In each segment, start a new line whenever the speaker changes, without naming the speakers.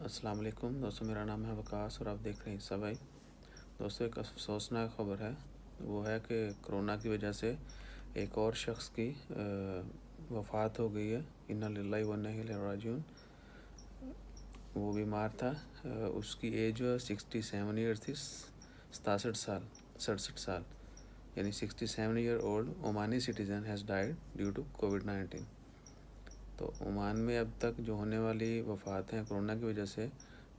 السلام علیکم دوستوں، میرا نام ہے وقاص اور آپ دیکھ رہے ہیں حصہ بھائی۔ دوستوں، ایک افسوسناک خبر ہے، وہ ہے کہ کرونا کی وجہ سے ایک اور شخص کی وفات ہو گئی ہے۔ انا للہ و انا الیہ راجعون۔ وہ بیمار تھا، اس کی ایج جو ہے 67 ایئر تھی، 67 سال، یعنی 67 year old Omani citizen has died due to کووڈ-19۔ تو عمان میں اب تک جو ہونے والی وفات ہیں کرونا کی وجہ سے،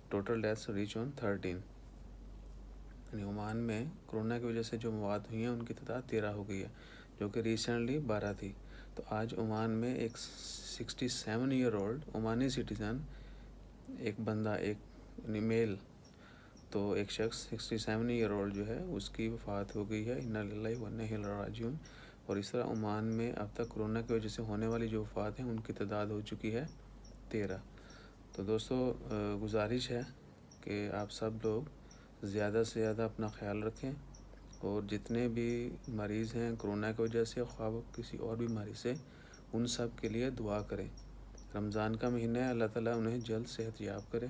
ٹوٹل ڈیتھس ریچ آن 13، یعنی عمان میں کرونا کی وجہ سے جو موات ہوئی ہیں ان کی تعداد 13 ہو گئی ہے، جو کہ ریسنٹلی 12 تھی۔ تو آج عمان میں ایک 67 ایئر اولڈ عمانی سٹیزن، ایک بندہ، ایک میل، تو ایک شخص 67 ایئر اولڈ جو ہے اس کی وفات ہو گئی ہے۔ انا للہ و انا الیہ راجعون۔ اور اس طرح عمان میں اب تک کرونا کی وجہ سے ہونے والی جو وفات ہیں ان کی تعداد ہو چکی ہے 13۔ تو دوستو، گزارش ہے کہ آپ سب لوگ زیادہ سے زیادہ اپنا خیال رکھیں، اور جتنے بھی مریض ہیں کرونا کی وجہ سے، خواہ کسی اور بیماری سے، ان سب کے لیے دعا کریں۔ رمضان کا مہینہ ہے، اللہ تعالیٰ انہیں جلد صحت یاب کرے،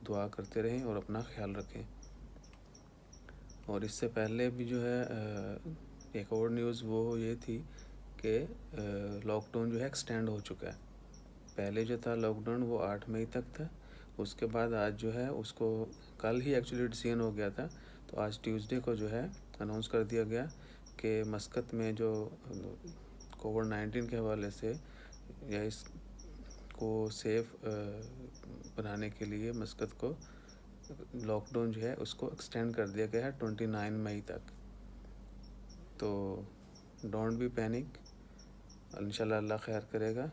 دعا کرتے رہیں اور اپنا خیال رکھیں۔ اور اس سے پہلے بھی جو ہے ایک اور نیوز وہ یہ تھی کہ لاک ڈاؤن جو ہے ایکسٹینڈ ہو چکا ہے۔ پہلے جو تھا لاک ڈاؤن وہ 8 مئی تک تھا، اس کے بعد آج جو ہے اس کو کل ہی ایکچولی ڈیسیژن ہو گیا تھا، تو آج ٹیوزڈے کو جو ہے اناؤنس کر دیا گیا کہ مسقط میں جو کووڈ-19 کے حوالے سے یا اس کو سیف بنانے کے لیے مسقط کو لاک ڈاؤن جو ہے اس کو ایکسٹینڈ کر دیا گیا ہے 29 مئی تک۔ تو ڈونٹ بی پینک، انشاءاللہ اللہ خیر کرے گا۔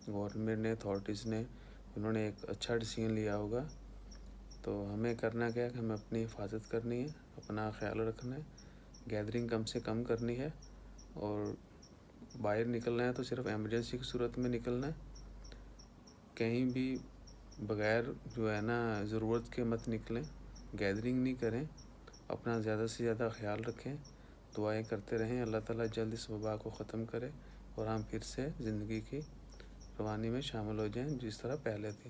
گورنمنٹ نے، اتھارٹیز نے، انہوں نے ایک اچھا ڈیسیژن لیا ہوگا۔ تو ہمیں کرنا کیا ہے کہ ہمیں اپنی حفاظت کرنی ہے، اپنا خیال رکھنا ہے، گیدرنگ کم سے کم کرنی ہے، اور باہر نکلنا ہے تو صرف ایمرجنسی کی صورت میں نکلنا ہے۔ کہیں بھی بغیر جو ہے نا ضرورت کے مت نکلیں، گیدرنگ نہیں کریں، اپنا زیادہ سے زیادہ خیال رکھیں، دعائیں کرتے رہیں، اللہ تعالیٰ جلد اس وبا کو ختم کرے اور ہم پھر سے زندگی کی روانی میں شامل ہو جائیں جس طرح پہلے تھے۔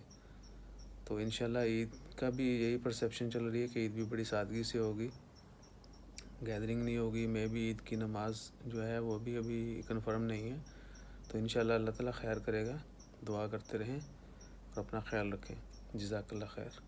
تو انشاءاللہ عید کا بھی یہی پرسیپشن چل رہی ہے کہ عید بھی بڑی سادگی سے ہوگی، گیدرنگ نہیں ہوگی، میں بھی عید کی نماز جو ہے وہ بھی ابھی کنفرم نہیں ہے۔ تو انشاءاللہ اللہ تعالیٰ خیر کرے گا، دعا کرتے رہیں اور اپنا خیال رکھیں۔ جزاک اللہ خیر۔